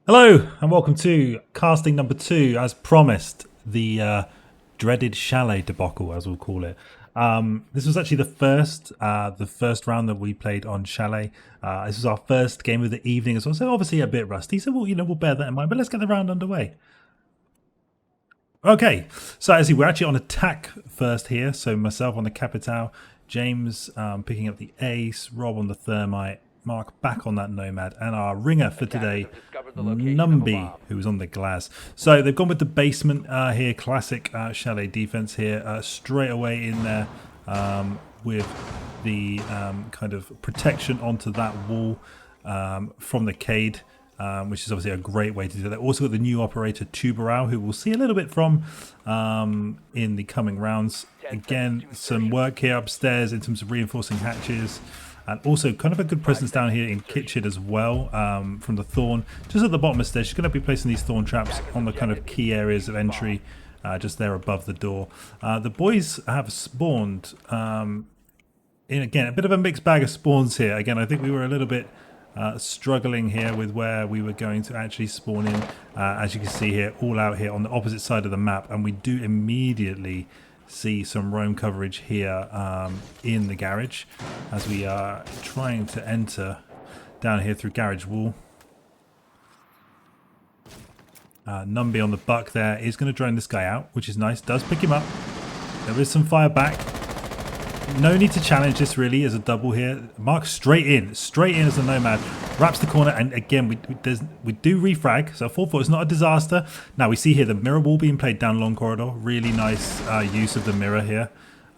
Hello and welcome to casting number 2, as promised, the dreaded Chalet debacle, as we'll call it. This was actually the first round that we played on Chalet. This was our first game of the evening as well, so obviously a bit rusty. So we'll bear that in mind. But let's get the round underway. Okay, so as you see, we're actually on attack first here. So myself on the Capital, James picking up the ace, Rob on the thermite, Mark back on that nomad, and our ringer for today, Numby, who's on the glass. So they've gone with the basement here, classic Chalet defense here, straight away in there with the kind of protection onto that wall from the Cade. Which is obviously a great way to do that. Also got the new operator Tubarao, who we'll see a little bit from in the coming rounds. Again, some work here upstairs in terms of reinforcing hatches. And also kind of a good presence down here in kitchen as well from the Thorn. Just at the bottom of the stairs, she's going to be placing these Thorn traps on the kind of key areas of entry just there above the door. The boys have spawned in, again, a bit of a mixed bag of spawns here. Again, I think we were a little bit struggling here with where we were going to actually spawn in. As you can see here, all out here on the opposite side of the map, and we do immediately see some roam coverage here in the garage as we are trying to enter down here through garage wall. Numby on the buck there is going to drone this guy out, which is nice. Does pick him up. There is some fire back. No need to challenge this really as a double here. Mark straight in as a nomad. Wraps the corner, and again we do refrag, so 4-4 is not a disaster. Now we see here the mirror wall being played down long corridor. Really nice use of the mirror here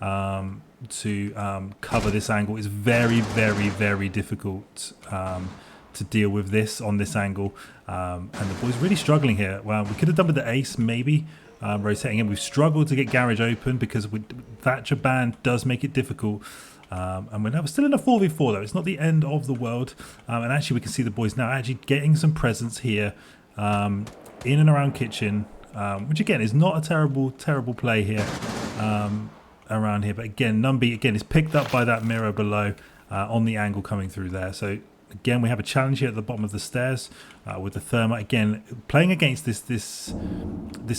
to cover this angle. It's very, very, very difficult to deal with this on this angle, and the boys really struggling here. Well, we could have done with the ace maybe. Rotating in, we've struggled to get garage open because Thatcher band does make it difficult, and we're now still in a 4v4 though. It's not the end of the world, and actually we can see the boys now actually getting some presence here in and around kitchen, which again is not a terrible play here around here. But again, Numby again is picked up by that mirror below on the angle coming through there. So again, we have a challenge here at the bottom of the stairs with the thermite. Again, playing against this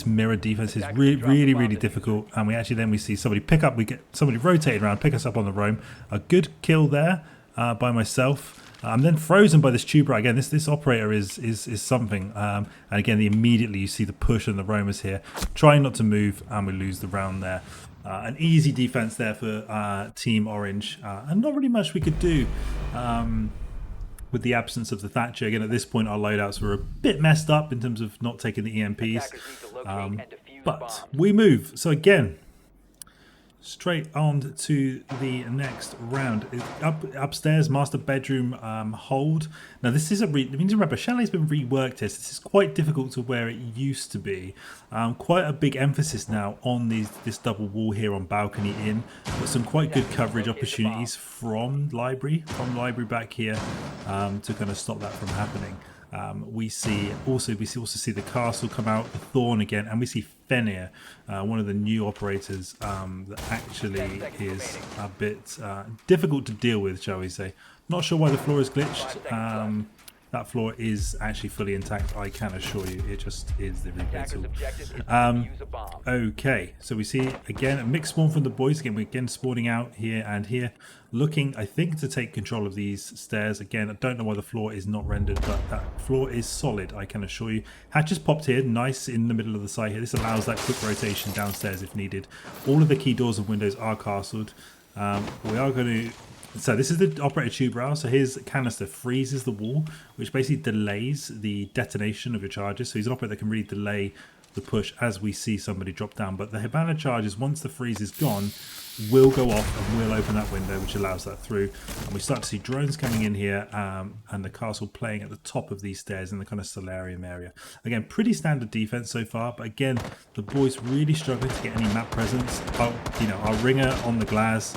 mirror defense is really difficult. And we see somebody pick up. We get somebody rotated around, pick us up on the roam. A good kill there by myself. I'm then frozen by this tuber. Again, this operator is something. And again, immediately you see the push and the roamers here, trying not to move, and we lose the round there. An easy defense there for Team Orange, and not really much we could do. With the absence of the Thatcher. Again, at this point our loadouts were a bit messed up in terms of not taking the EMPs, but we move. So again, straight on to the next round. Upstairs, master bedroom hold. Now this is remember, Chalet's been reworked here, so this is quite difficult to where it used to be. Quite a big emphasis now on this double wall here on balcony in, but some quite good coverage opportunities from library back here to kind of stop that from happening. We also see the castle come out, the Thorn again, and we see Fenrir, one of the new operators that actually is a bit difficult to deal with, shall we say. Not sure why the floor is glitched. That floor is actually fully intact, I can assure you. It just is the replay tool. Okay, so we see again a mixed spawn from the boys. Again, we're again spawning out here and here, looking, I think, to take control of these stairs. Again, I don't know why the floor is not rendered, but that floor is solid, I can assure you. Hatches popped here, nice in the middle of the site here. This allows that quick rotation downstairs if needed. All of the key doors and windows are castled. We are going to... So this is the operator Tubarao. So his canister freezes the wall, which basically delays the detonation of your charges. So he's an operator that can really delay the push as we see somebody drop down. But the Hibana charges, once the freeze is gone, will go off and will open that window, which allows that through. And we start to see drones coming in here and the castle playing at the top of these stairs in the kind of solarium area. Again, pretty standard defense so far, but again, the boys really struggling to get any map presence. Our ringer on the glass,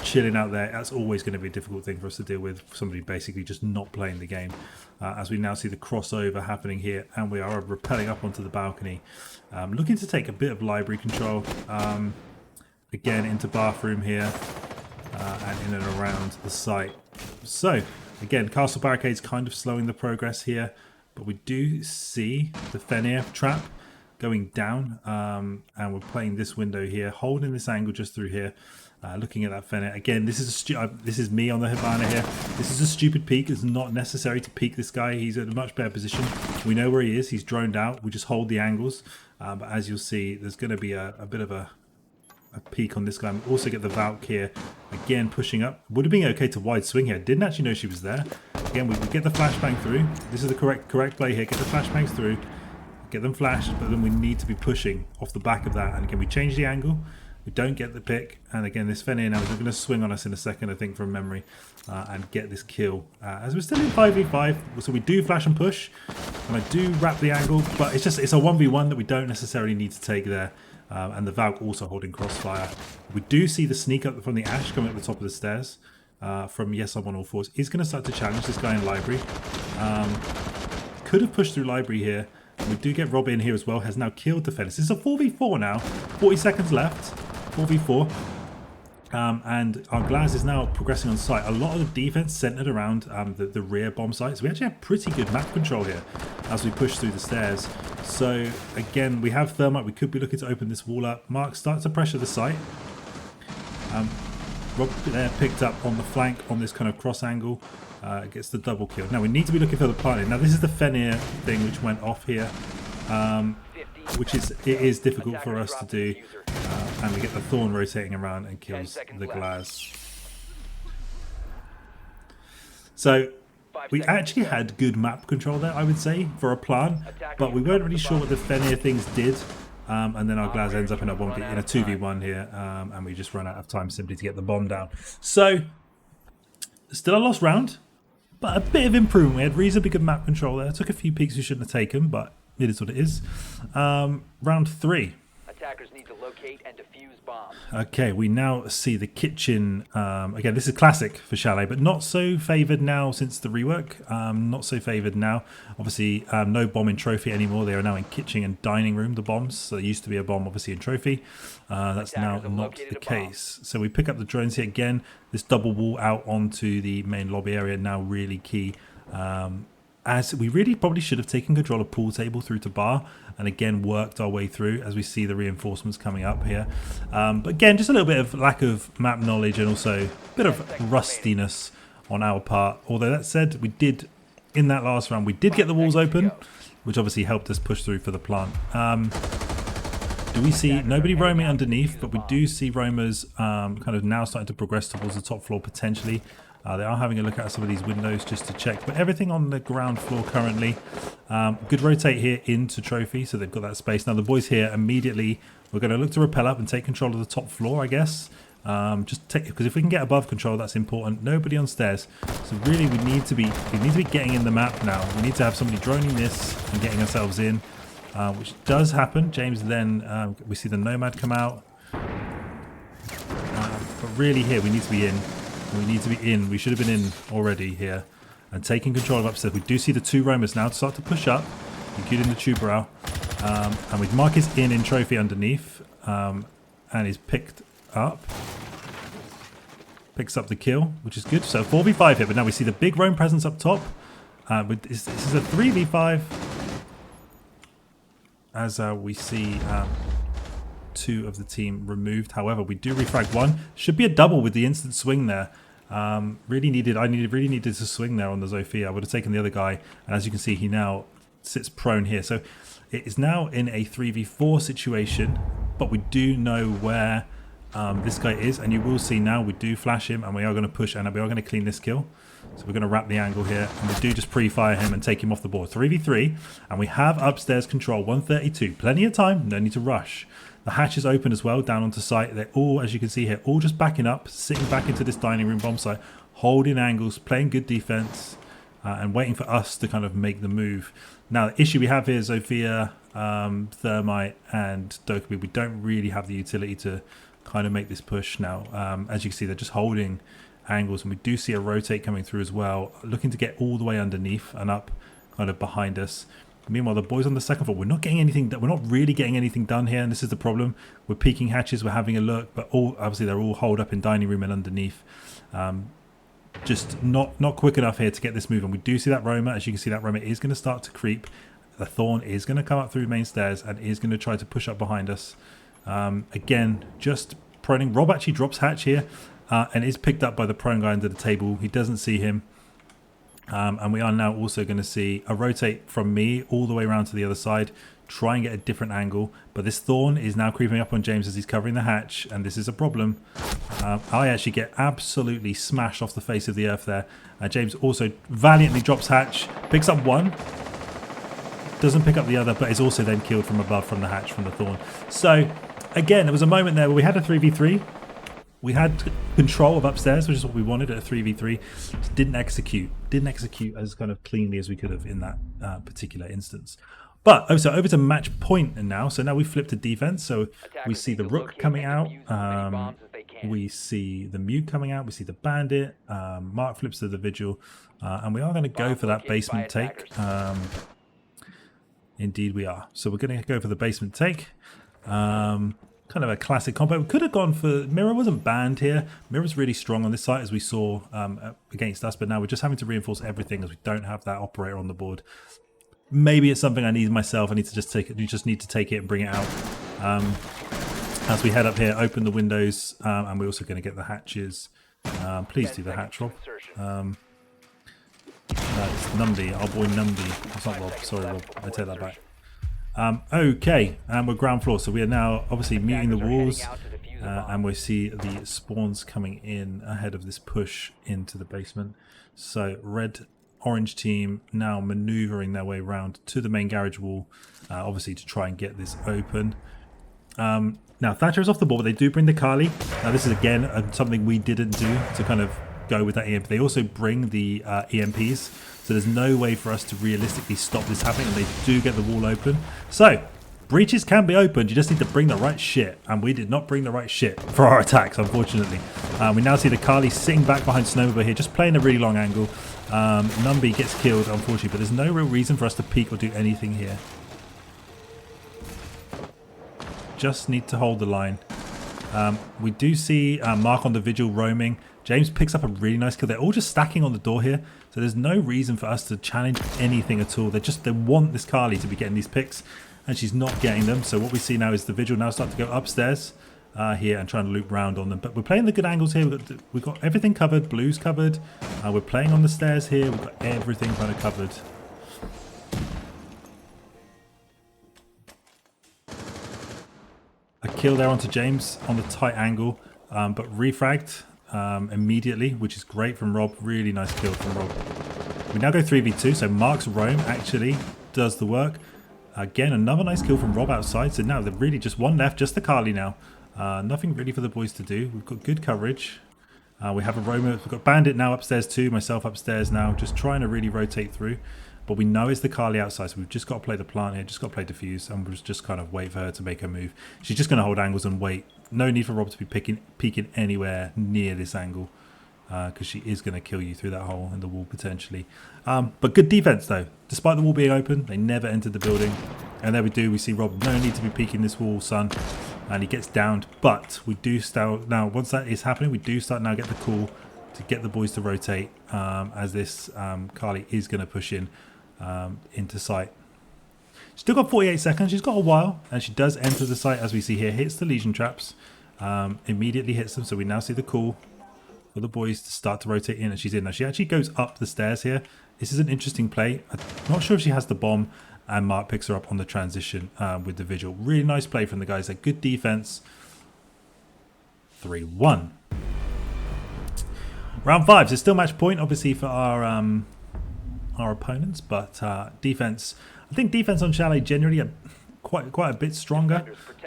chilling out there. That's always going to be a difficult thing for us to deal with, somebody basically just not playing the game. As we now see the crossover happening here, and we are rappelling up onto the balcony, looking to take a bit of library control, again into bathroom here, and in and around the site. So again, castle barricades kind of slowing the progress here. but we do see the Fenrir trap going down, and we're playing this window here, holding this angle just through here, looking at that Fenrir. Again, this is me on the Hibana here. This is a stupid peek. It's not necessary to peek this guy. He's in a much better position. We know where he is. He's droned out. We just hold the angles. But as you'll see, there's going to be a bit of a peek on this guy. We also get the Valk here, again pushing up. Would have been okay to wide swing here. Didn't actually know she was there. Again, we get the flashbang through. This is the correct play here. Get the flashbangs through. Get them flashed, but then we need to be pushing off the back of that. And again, we change the angle. We don't get the pick. And again, this Fenrir now is going to swing on us in a second, I think, from memory, and get this kill. As we're still in 5v5, so we do flash and push. And I do wrap the angle, but it's a 1v1 that we don't necessarily need to take there. And the Valk also holding crossfire. We do see the sneak up from the Ash coming up the top of the stairs from Yes I'm on All Fours. He's going to start to challenge this guy in library. Could have pushed through library here. We do get Rob in here as well, has now killed the Fenris. It's a 4v4 now, 40 seconds left, 4v4. And our Glaz is now progressing on site. A lot of the defense centered around the rear bomb sites. We actually have pretty good map control here as we push through the stairs. So again, we have Thermite. We could be looking to open this wall up. Mark starts to pressure the site. Rob there picked up on the flank on this kind of cross angle. Gets the double kill. Now we need to be looking for the planting. Now this is the Fenrir thing which went off here, which it is difficult for us to do, and we get the Thorn rotating around and kills the Glaz. So we actually had good map control there, I would say, for a plan, but we weren't really sure what the Fenrir things did. And then our Glaz ends up in a 2v1 here, and we just run out of time simply to get the bomb down. So still a lost round, but a bit of improvement. We had reasonably good map control there. Took a few peeks we shouldn't have taken, but it is what it is. Round 3. Attackers need to locate and defuse bombs. Okay, we now see the kitchen. Again, this is classic for Chalet, but not so favoured now since the rework. Not so favoured now. Obviously, no bomb in Trophy anymore. They are now in kitchen and dining room, the bombs. So there used to be a bomb, obviously, in Trophy. That's now not the case. So we pick up the drones here again. This double wall out onto the main lobby area, now really key. As we really probably should have taken control of pool table through to bar and again worked our way through as we see the reinforcements coming up here. But again, just a little bit of lack of map knowledge and also a bit of rustiness on our part. Although that said, we did, in that last round, we did get the walls open, which obviously helped us push through for the plant. Do we see nobody roaming underneath, but we do see roamers kind of now starting to progress towards the top floor potentially. They are having a look at some of these windows just to check, but everything on the ground floor currently. Good rotate here into Trophy, so they've got that space. Now the boys here immediately, we're going to look to rappel up and take control of the top floor, I guess. Just take, because if we can get above control, that's important. Nobody on stairs, so really we need to be getting in the map now. We need to have somebody droning this and getting ourselves in, which does happen. James then we see the Nomad come out, but really here we need to be in. We need to be in. We should have been in already here and taking control of upstairs. We do see the two roamers now start to push up, including the Tuberal. And with Marcus in Trophy underneath, and he's picked up. Picks up the kill, which is good. So 4v5 here, but now we see the big roam presence up top. This is a 3v5. As we see two of the team removed. However, we do refrag one. Should be a double with the instant swing there. Really needed to swing there on the Zofia. I would have taken the other guy, and as you can see, he now sits prone here. So it is now in a 3v4 situation, but we do know where this guy is, and you will see now we do flash him, and we are going to push, and we are going to clean this kill. So we're going to wrap the angle here, and we do just pre-fire him and take him off the board. 3v3, and we have upstairs control 132. Plenty of time, no need to rush. The hatch is open as well, down onto site. They're all, as you can see here, all just backing up, sitting back into this dining room bomb site, holding angles, playing good defense, and waiting for us to kind of make the move. Now, the issue we have here is Zofia, Thermite, and Dokkaebi. We don't really have the utility to kind of make this push now. As you can see, they're just holding angles, and we do see a rotate coming through as well, looking to get all the way underneath and up kind of behind us. Meanwhile, the boys on the second floor, we're not really getting anything done here, and this is the problem. We're peeking hatches, we're having a look, but obviously they're all holed up in dining room and underneath. just not quick enough here to get this moving. We do see that Roma. As you can see, that Roma is going to start to creep. The Thorn is going to come up through main stairs and is going to try to push up behind us. Again, just proning. Rob actually drops hatch here and is picked up by the prone guy under the table. He doesn't see him. And we are now also going to see a rotate from me all the way around to the other side, try and get a different angle. But this Thorn is now creeping up on James as he's covering the hatch, and this is a problem. I actually get absolutely smashed off the face of the earth there. James also valiantly drops hatch, picks up one, doesn't pick up the other, but is also then killed from above from the hatch from the Thorn. So again, there was a moment there where we had a 3v3. We had control of upstairs, which is what we wanted at a 3v3. Just didn't execute as kind of cleanly as we could have in that particular instance. But so over to match point now. So now we flipped to defense. So we see the Rook coming out. We see the Mute coming out. We see the Bandit. Mark flips to the Vigil. And we are going to go for that basement take. Indeed we are. So we're going to go for the basement take. Kind of a classic combo. We could have gone for... Mirror wasn't banned here. Mirror's really strong on this site, as we saw against us. But now we're just having to reinforce everything as we don't have that operator on the board. Maybe it's something I need myself. I need to just take it. You just need to take it and bring it out. As we head up here, open the windows. And we're also going to get the hatches. Please do the hatch, Rob. It's Numby, our boy Numby. It's not Rob. Sorry, Rob. I take that back. Okay, and we're ground floor, so we are now obviously muting the walls, and we see the spawns coming in ahead of this push into the basement. So red orange team now maneuvering their way around to the main garage wall, obviously to try and get this open. Now Thatcher is off the board, but they do bring the Kali. Now this is again something we didn't do to kind of go with that EMP. They also bring the EMPs, so there's no way for us to realistically stop this happening, and they do get the wall open. So breaches can be opened, you just need to bring the right shit, and we did not bring the right shit for our attacks, unfortunately. We now see the Kali sitting back behind Snowmover here, just playing a really long angle. Numby gets killed, unfortunately, but there's no real reason for us to peek or do anything here. Just need to hold the line. We do see Mark on the Vigil roaming. James picks up a really nice kill. They're all just stacking on the door here, so there's no reason for us to challenge anything at all. They want this Kali to be getting these picks, and she's not getting them. So what we see now is the Vigil now start to go upstairs here and trying to loop round on them. But we're playing the good angles here. We've got everything covered. Blue's covered. We're playing on the stairs here. We've got everything kind of covered. A kill there onto James on the tight angle, but refragged immediately, which is great from Rob. Really nice kill from Rob. We now go 3v2, so Mark's roam actually does the work. Again, another nice kill from Rob outside. So now they're really just one left, just the Kali now. Nothing really for the boys to do. We've got good coverage. We have a roamer. We've got Bandit now upstairs too. Myself upstairs now, just trying to really rotate through. But we know it's the Kali outside, so we've just got to play the plant here, just got to play diffuse, and we'll just kind of wait for her to make her move. She's just going to hold angles and wait. No need for Rob to be peeking anywhere near this angle, because she is going to kill you through that hole in the wall potentially. But good defense though. Despite the wall being open, they never entered the building. And there we do. We see Rob, no need to be peeking this wall, son. And he gets downed. But we do start now, once that is happening, we do start now get the call to get the boys to rotate, as this Kali is going to push in into site. Still got 48 seconds. She's got a while, and she does enter the site as we see here. Hits the Legion traps, immediately hits them. So we now see the call for the boys to start to rotate in, and she's in. Now she actually goes up the stairs here. This is an interesting play. I'm not sure if she has the bomb, and Mark picks her up on the transition with the Vigil. Really nice play from the guys. A good defense. 3-1. Round 5. So still match point, obviously, for our opponents, but defense. I think defense on Chalet generally quite a bit stronger,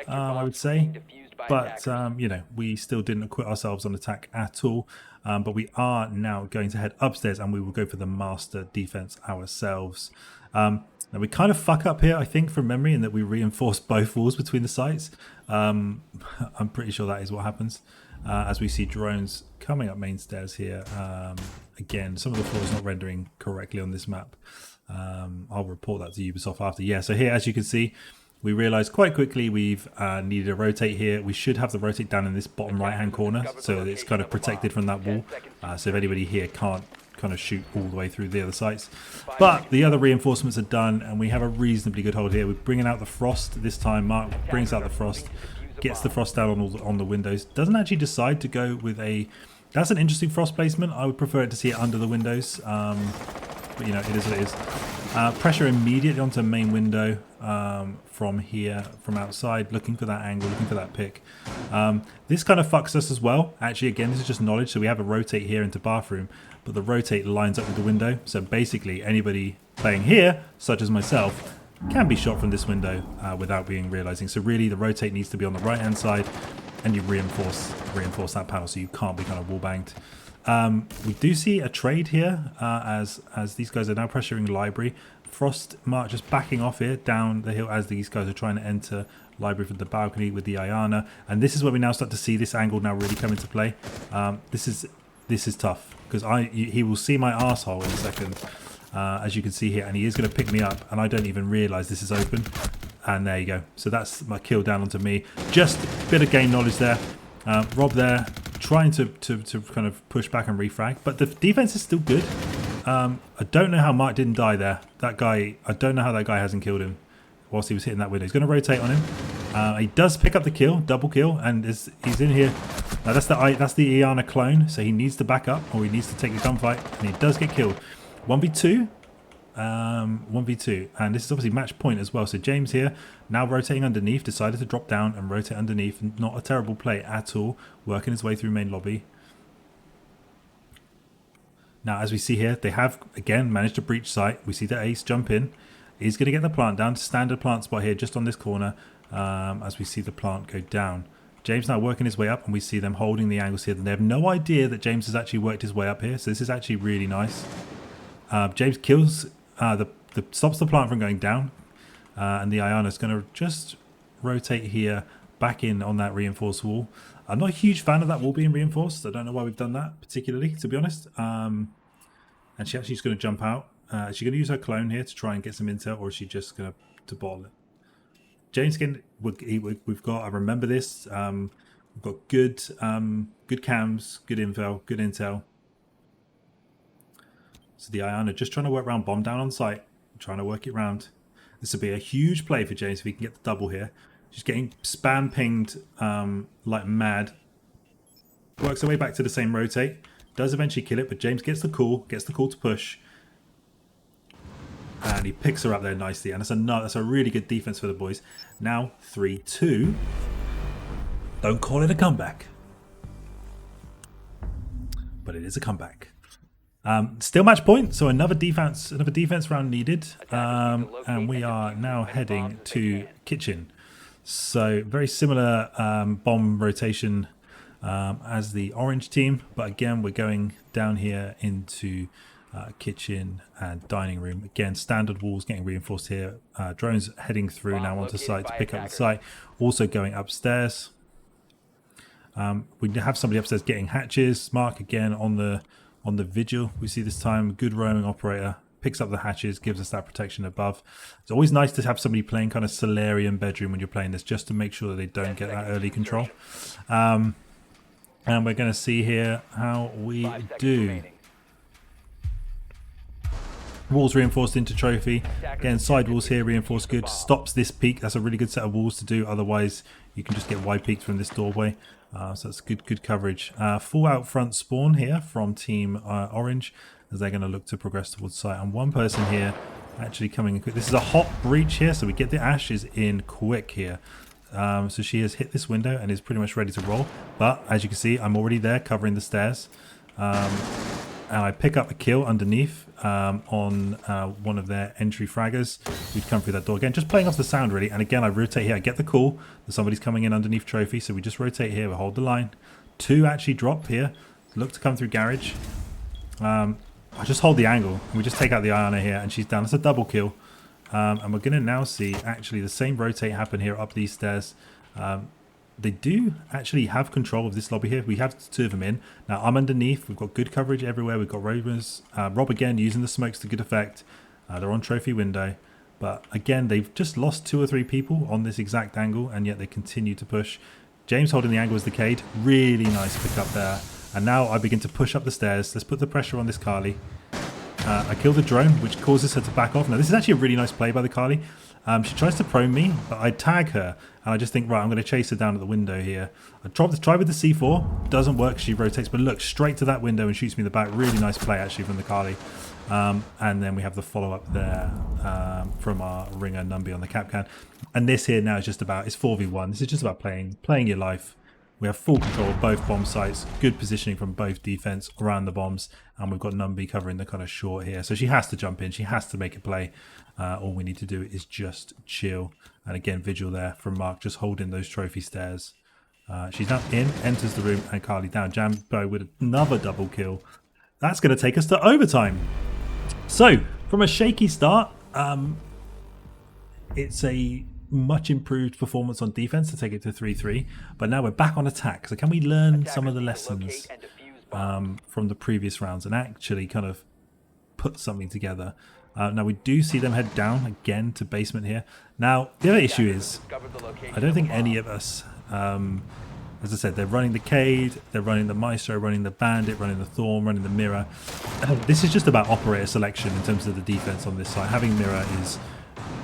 I would say. But you know, we still didn't acquit ourselves on attack at all. But we are now going to head upstairs, and we will go for the master defense ourselves. Now we kind of fuck up here, I think, from memory, in that we reinforce both walls between the sites. I'm pretty sure that is what happens. As we see drones coming up main stairs here. Again, some of the floor is not rendering correctly on this map. I'll report that to Ubisoft after. Yeah, so here, as you can see, we realized quite quickly we've needed to rotate here. We should have the rotate down in this bottom right hand corner, so it's kind of protected from that wall. So if anybody here can't kind of shoot all the way through the other sites. But the other reinforcements are done, and we have a reasonably good hold here. We're bringing out the frost this time. Mark brings out the frost, gets the frost down on the windows. Doesn't actually decide to go with a... That's an interesting frost placement. I would prefer it to see it under the windows. But, you know, it is what it is. Pressure immediately onto main window from here, from outside, looking for that angle, looking for that pick. This kind of fucks us as well. Actually, again, this is just knowledge. So we have a rotate here into bathroom, but the rotate lines up with the window. So basically, anybody playing here, such as myself, can be shot from this window without being realizing. So really, the rotate needs to be on the right-hand side, and you reinforce that panel so you can't be kind of wall banged. We do see a trade here as these guys are now pressuring library. Frost Mark just backing off here down the hill as these guys are trying to enter library from the balcony with the Ayana, and this is where we now start to see this angle now really come into play. This is tough because he will see my arsehole in a second, as you can see here, and he is going to pick me up, and I don't even realize this is open. And there you go. So that's my kill down onto me. Just a bit of game knowledge there. Rob there trying to kind of push back and refrag, but the defense is still good. I don't know how Mark didn't die there. That guy, I don't know how that guy hasn't killed him whilst he was hitting that window. He's going to rotate on him. He does pick up the kill, double kill, and he's in here. Now that's the Iana clone, so he needs to back up or he needs to take the gunfight, and he does get killed. 1v2. 1v2, and this is obviously match point as well. So James here now rotating underneath, decided to drop down and rotate underneath. Not a terrible play at all, working his way through main lobby. Now as we see here, they have again managed to breach site. We see the ace jump in. He's going to get the plant down, standard plant spot here just on this corner, as we see the plant go down. James now working his way up, and we see them holding the angles here. They have no idea that James has actually worked his way up here, so this is actually really nice. James kills stops the plant from going down, and the Ayana is going to just rotate here back in on that reinforced wall. I'm not a huge fan of that wall being reinforced. I don't know why we've done that particularly, to be honest. And she actually is going to jump out. Is she going to use her clone here to try and get some intel, or is she just going to bottle it? James again, we've got, I remember this, we've got good cams, good info, good intel. So the Ayana just trying to work around bomb down on site, trying to work it round. This would be a huge play for James if he can get the double here. Just getting spam pinged like mad. Works her way back to the same rotate. Does eventually kill it, but James gets the call to push. And he picks her up there nicely. And that's a really good defense for the boys. Now 3-2. Don't call it a comeback. But it is a comeback. Still match point, so another defense round needed, and we are now heading to kitchen. So very similar bomb rotation as the orange team, but again we're going down here into kitchen and dining room. Again, standard walls getting reinforced here. Drones heading through now onto site to pick up the site. Also going upstairs. We have somebody upstairs getting hatches. Mark again on the vigil. We see this time good roaming operator picks up the hatches, gives us that protection above. It's always nice to have somebody playing kind of Solarian bedroom when you're playing this, just to make sure that they don't get that early control. And we're going to see here how we do. Walls reinforced into trophy. Again, side walls here reinforced good. Stops this peak. That's a really good set of walls to do. Otherwise, you can just get wide peaks from this doorway. So that's good coverage. Full out front spawn here from Team Orange, as they're going to look to progress towards site. And one person here actually coming in quick. This is a hot breach here, so we get the ashes in quick here. So she has hit this window and is pretty much ready to roll. But as you can see, I'm already there covering the stairs. And I pick up a kill underneath on one of their entry fraggers who'd come through that door. Again, just playing off the sound really. And again, I rotate here. I get the call that somebody's coming in underneath trophy. So we just rotate here. We hold the line. Two actually drop here. Look to come through garage. I just hold the angle. And we just take out the Ayana here. And she's down. That's a double kill. And we're going to now see actually the same rotate happen here up these stairs. They do actually have control of this lobby here. We have two of them in. Now I'm underneath. We've got good coverage everywhere. We've got rovers. Rob again using the smokes to good effect. They're on trophy window. But again, they've just lost 2 or 3 people on this exact angle, and yet they continue to push. James holding the angle as the Cade. Really nice pick up there. And now I begin to push up the stairs. Let's put the pressure on this Carly. I kill the drone, which causes her to back off. Now, this is actually a really nice play by the Carly. She tries to prone me, but I tag her. And I just think, right, I'm going to chase her down at the window here. I try with the C4. Doesn't work. She rotates, but look, straight to that window and shoots me in the back. Really nice play, actually, from the Carly. And then we have the follow-up there from our ringer Numby on the Capcan. And this here now is just about, it's 4v1. This is just about playing your life. We have full control of both bomb sites, good positioning from both defense around the bombs, and we've got Numby covering the kind of short here. So she has to jump in, she has to make a play. All we need to do is just chill. And again, Vigil there from Mark, just holding those trophy stairs. She's now in, enters the room, and Carly down. Jambo with another double kill. That's going to take us to overtime. So, from a shaky start, it's a much improved performance on defense to take it to 3-3, but now we're back on attack. So can we learn some of the lessons from the previous rounds and actually kind of put something together? Now we do see them head down again to basement here. Now the other issue is I don't think any of us, as I said, they're running the Cade, they're running the Maestro, running the Bandit, running the Thorn, running the Mirror. This is just about operator selection in terms of the defense on this side. Having Mirror is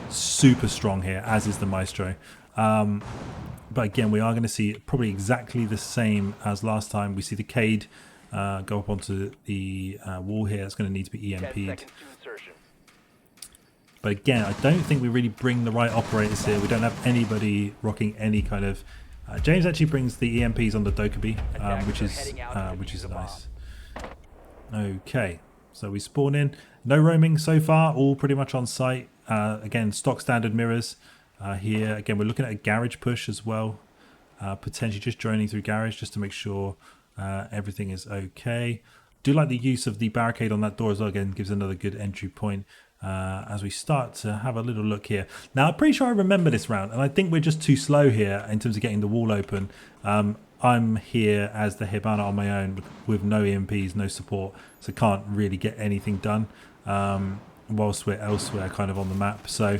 super strong here, as is the Maestro. But again, we are going to see probably exactly the same as last time. We see the Cade go up onto the wall here. It's going to need to be EMP'd. But again, I don't think we really bring the right operators here. We don't have anybody rocking any kind of... James actually brings the EMPs on the Dokkaebi, which is nice. Okay, so we spawn in. No roaming so far, all pretty much on site. Again, stock standard mirrors here. Again, we're looking at a garage push as well. Potentially just droning through garage just to make sure everything is okay. Do like the use of the barricade on that door as well. Again, gives another good entry point as we start to have a little look here. Now, I'm pretty sure I remember this round, and I think we're just too slow here in terms of getting the wall open. I'm here as the Hibana on my own with no EMPs, no support, so can't really get anything done whilst we're elsewhere kind of on the map. So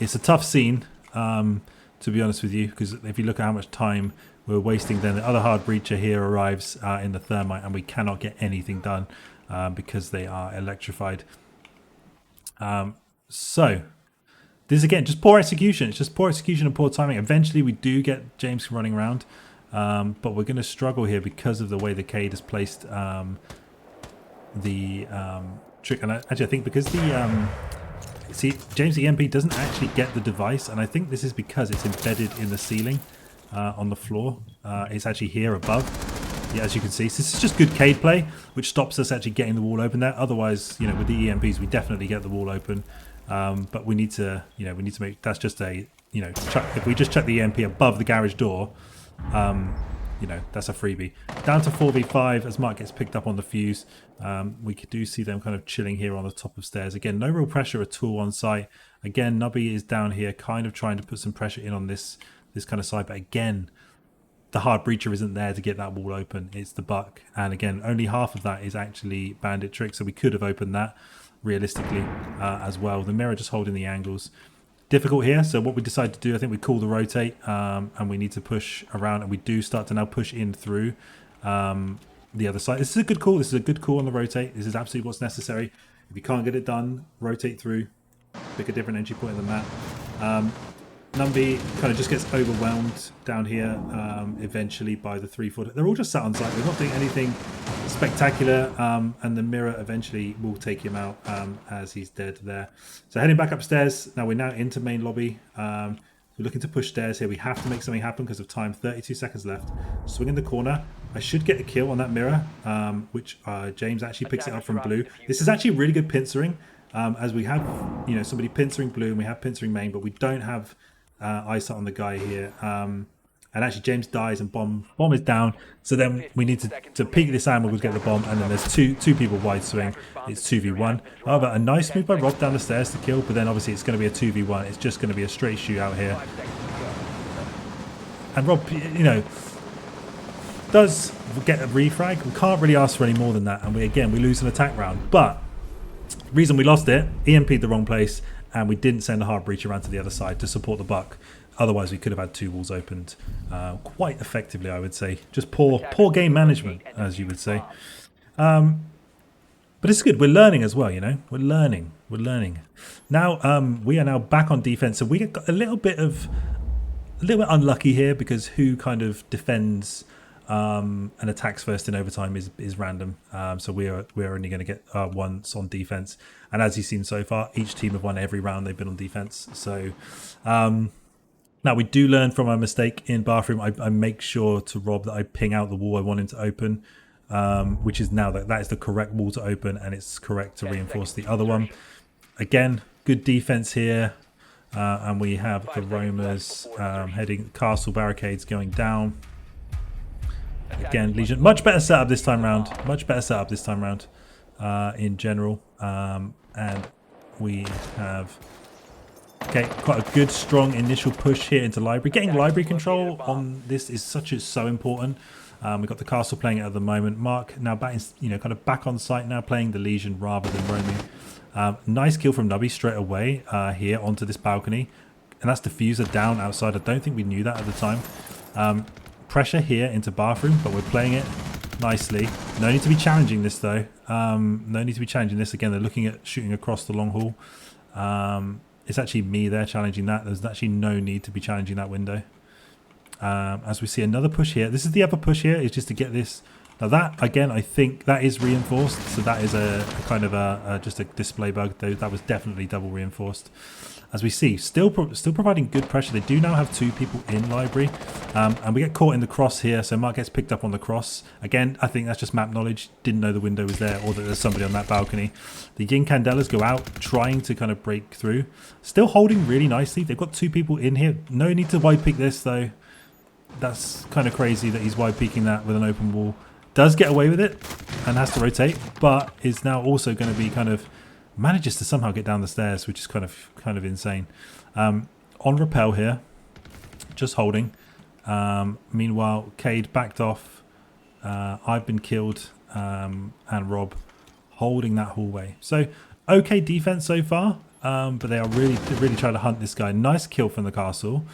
it's a tough scene, to be honest with you, because if you look at how much time we're wasting, then the other hard breacher here arrives in the thermite, and we cannot get anything done because they are electrified. So this is again just poor execution. It's just poor execution and poor timing. Eventually we do get James running around, but we're going to struggle here because of the way the Cade has placed the trick. And actually I think because the see, James EMP doesn't actually get the device, and I think this is because it's embedded in the ceiling on the floor. It's actually here above. Yeah, as you can see, so this is just good Cade play, which stops us actually getting the wall open there. Otherwise, you know, with the EMPs, we definitely get the wall open. But we need to, you know, we need to make, that's just a, you know, if we just chuck the EMP above the garage door, you know, that's a freebie. Down to 4v5 as Mark gets picked up on the fuse. We do see them kind of chilling here on the top of stairs. Again, no real pressure at all on site. Again, Nubby is down here kind of trying to put some pressure in on this kind of side. But again, the hard breacher isn't there to get that wall open. It's the buck. And again, only half of that is actually bandit trick. So we could have opened that realistically as well. The mirror just holding the angles. Difficult here. So what we decide to do, I think we call the rotate and we need to push around, and we do start to now push in through the other side. This is a good call. This is a good call on the rotate. This is absolutely what's necessary. If you can't get it done, rotate through, pick a different entry point in the map. Numby kind of just gets overwhelmed down here eventually by the 3-4. They're all just sat on site. They're not doing anything spectacular, and the mirror eventually will take him out as he's dead there. So heading back upstairs. Now we're now into main lobby. We're looking to push stairs here. We have to make something happen because of time. 32 seconds left. Swing in the corner. I should get a kill on that mirror, which James actually picks it up from blue. This is actually really good pincering, as we have, you know, somebody pincering blue and we have pincering main, but we don't have eyesight on the guy here, and actually James dies and bomb is down, so then we need to peek this ammo, we'll get the bomb, and then there's two people wide swing. It's 2v1. However, a nice move by Rob down the stairs to kill, but then obviously it's going to be a 2v1. It's just going to be a straight shootout here, and Rob, you know, does get a refrag. We can't really ask for any more than that, and we lose an attack round. But the reason we lost it, EMP'd the wrong place, and we didn't send a hard breach around to the other side to support the buck. Otherwise, we could have had 2 walls opened quite effectively, I would say. Just poor game management, as you would say. But it's good. We're learning as well, you know. We're learning. Now, we are now back on defense. So we got a little bit unlucky here because who kind of defends and attacks first in overtime is random. So we're only going to get once on defense. And as you've seen so far, each team have won every round they've been on defense. So now we do learn from our mistake in bathroom. I make sure to Rob that I ping out the wall I want him to open, which is now that is the correct wall to open, and it's correct to reinforce the other one. Again, good defense here. And we have the roamers heading castle barricades going down. Again, Legion, much better setup this time round. In general. And we have quite a good, strong initial push here into library. Getting library control on this is so important. We've got the castle playing it at the moment. Mark now back, kind of back on site now, playing the Legion rather than roaming. Nice kill from Nubby straight away here onto this balcony, and that's diffuser down outside. I don't think we knew that at the time. Pressure here into bathroom, but we're playing it nicely. No need to be challenging this though. No need to be challenging this. Again, they're looking at shooting across the long hall. It's actually me there challenging that. There's actually no need to be challenging that window. As we see another push here. This is the other push here, is just to get this. Now that, again, I think that is reinforced. So that is a kind of just a display bug. That was definitely double reinforced. As we see, still providing good pressure. They do now have 2 people in library. And we get caught in the cross here. So Mark gets picked up on the cross. Again, I think that's just map knowledge. Didn't know the window was there or that there's somebody on that balcony. The Yin Candelas go out, trying to kind of break through. Still holding really nicely. They've got 2 people in here. No need to wide peek this, though. That's kind of crazy that he's wide peeking that with an open wall. Does get away with it and has to rotate, but is now also going to be kind of manages to somehow get down the stairs, which is kind of insane. On rappel here, just holding. Meanwhile, Cade backed off. I've been killed, and Rob holding that hallway. So okay defense so far, but they are really trying to hunt this guy. Nice kill from the castle.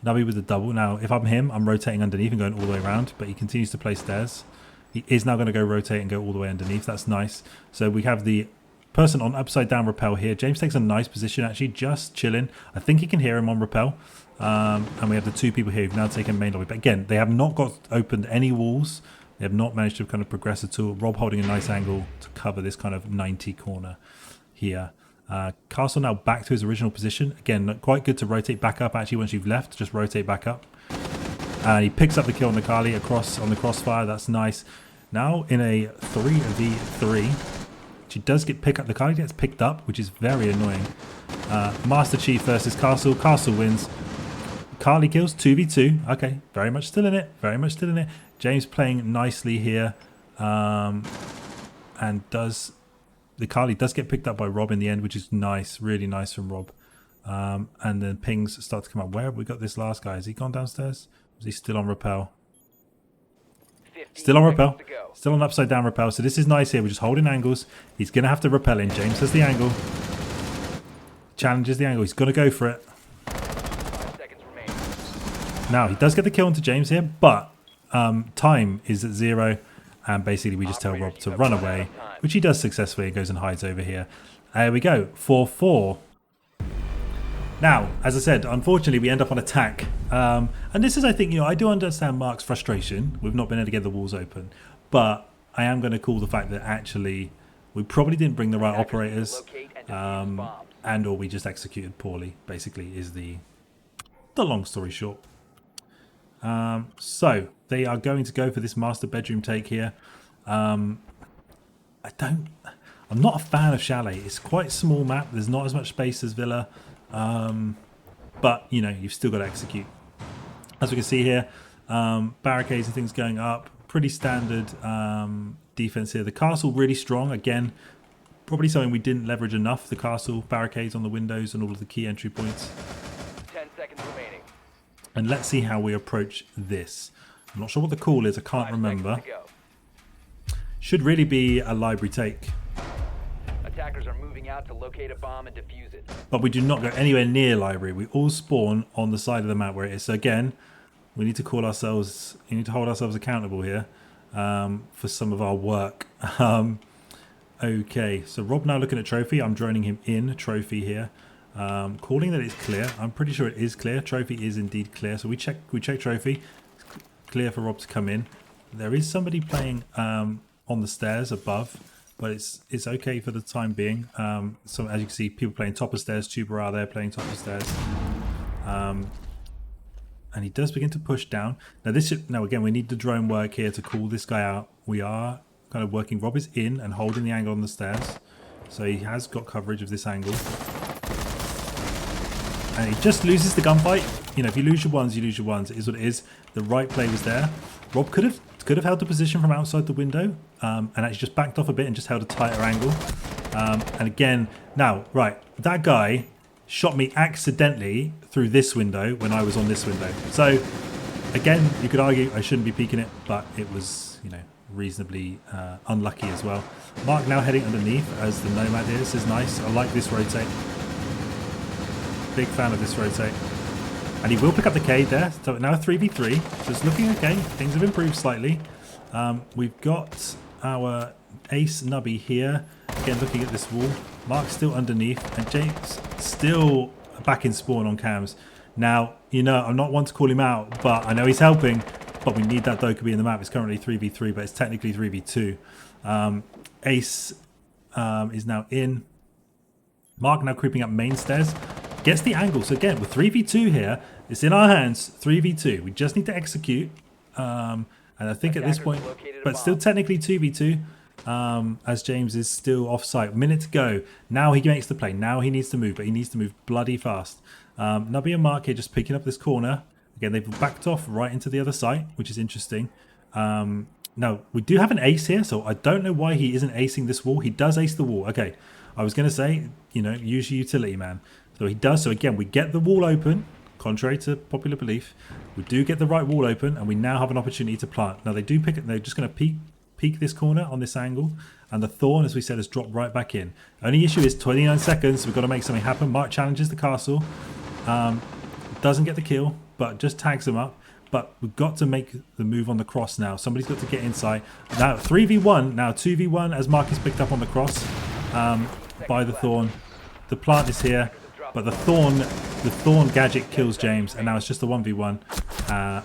Nubby with the double. Now, if I'm him, I'm rotating underneath and going all the way around, but he continues to play stairs. He is now going to go rotate and go all the way underneath. That's nice. So we have the person on upside down rappel here. James takes a nice position, actually, just chilling. I think he can hear him on rappel. And we have the 2 people here who've now taken main lobby. But again, they have not got opened any walls. They have not managed to kind of progress at all. Rob holding a nice angle to cover this kind of 90 corner here. Castle now back to his original position. Again, quite good to rotate back up, actually, once you've left. Just rotate back up. And he picks up the kill on the Kali across on the crossfire. That's nice. Now in a 3v3, she does get picked up. The Kali gets picked up, which is very annoying. Master Chief versus Castle. Castle wins. Kali kills 2v2. Okay, very much still in it. James playing nicely here. And the Kali does get picked up by Rob in the end, which is nice. Really nice from Rob. And then pings start to come up. Where have we got this last guy? Has he gone downstairs? Is he still on rappel? Still on rappel. Still on upside down rappel. So this is nice here. We're just holding angles. He's going to have to rappel in. James has the angle. Challenges the angle. He's going to go for it. 5 seconds remaining. Now, he does get the kill into James here, but time is at 0. And basically we just tell Rob to run away, which he does successfully. He goes and hides over here. There we go. 4-4. Now, as I said, unfortunately, we end up on attack. And this is, I think, I do understand Mark's frustration with not being able to get the walls open. But I am going to call the fact that actually we probably didn't bring the right operators. And or we just executed poorly, basically, is the long story short. So they are going to go for this master bedroom take here. I'm not a fan of Chalet. It's quite a small map. There's not as much space as Villa. But, you've still got to execute. As we can see here, barricades and things going up. Pretty standard defense here. The castle really strong. Again, probably something we didn't leverage enough. The castle barricades on the windows and all of the key entry points. 10 seconds remaining. And let's see how we approach this. I'm not sure what the call is. I can't remember. Should really be a library take. Workers are moving out to locate a bomb and defuse it. But we do not go anywhere near library. We all spawn on the side of the map where it is. So again, we need to hold ourselves accountable here for some of our work. Okay, so Rob now looking at trophy. I'm droning him in trophy here. Calling that it's clear. I'm pretty sure it is clear. Trophy is indeed clear. So we check trophy. It's clear for Rob to come in. There is somebody playing on the stairs above, but it's okay for the time being. So as you can see, people playing top of stairs. Tuber are there playing top of stairs. And he does begin to push down. Now again, we need the drone work here to call this guy out. We are kind of working. Rob is in and holding the angle on the stairs. So he has got coverage of this angle. And he just loses the gunfight. You know, if you lose your ones, you lose your ones. It is what it is. The right play was there. Rob could have held the position from outside the window and actually just backed off a bit and just held a tighter angle. And again, now, right, that guy shot me accidentally through this window when I was on this window. So, again, you could argue I shouldn't be peeking it, but it was, you know, reasonably unlucky as well. Mark now heading underneath as the Nomad here. This is nice. I like this rotate. Big fan of this rotate. And he will pick up the K there. So now a 3v3. So it's looking okay. Things have improved slightly. We've got our ace nubby here. Again, looking at this wall. Mark's still underneath. And James still back in spawn on cams. Now, you know, I'm not one to call him out, but I know he's helping. But we need that Dokubi in the map. It's currently 3v3, but it's technically 3v2. Ace is now in. Mark now creeping up main stairs. Gets the angle. So again, with 3v2 here, it's in our hands. 3v2. We just need to execute. And I think at this point, but still technically 2v2. As James is still off site. Minute to go. Now he makes the play. Now he needs to move, but he needs to move bloody fast. Nubby and Mark here just picking up this corner. Again, they've backed off right into the other site, which is interesting. Now, we do have an ace here, so I don't know why he isn't acing this wall. He does ace the wall. Okay, I was going to say, you know, use your utility, man. So he does. So again, we get the wall open, contrary to popular belief. We do get the right wall open, and we now have an opportunity to plant. Now, they do pick it. They're just going to peek this corner on this angle, and the Thorn, as we said, has dropped right back in. Only issue is 29 seconds. So we've got to make something happen. Mark challenges the castle. Doesn't get the kill, but just tags him up. But we've got to make the move on the cross now. Somebody's got to get inside. Now 3v1, now 2v1 as Mark is picked up on the cross by the Thorn. The plant is here, but the Thorn gadget kills James, and now it's just a 1v1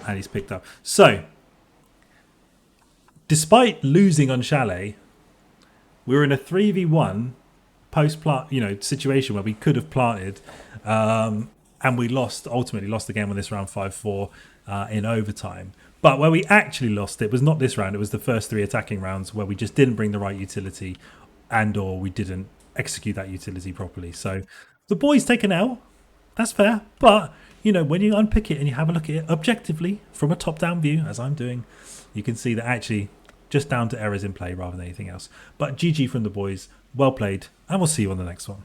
and he's picked up. So, despite losing on Chalet, we were in a 3v1 post-plant, you know, situation where we could have planted. And we ultimately lost the game on this round 5-4 in overtime. But where we actually lost it was not this round. It was the first 3 attacking rounds where we just didn't bring the right utility and or we didn't execute that utility properly. So the boys take an L. That's fair. But, you know, when you unpick it and you have a look at it objectively from a top-down view, as I'm doing, you can see that actually just down to errors in play rather than anything else. But GG from the boys. Well played. And we'll see you on the next one.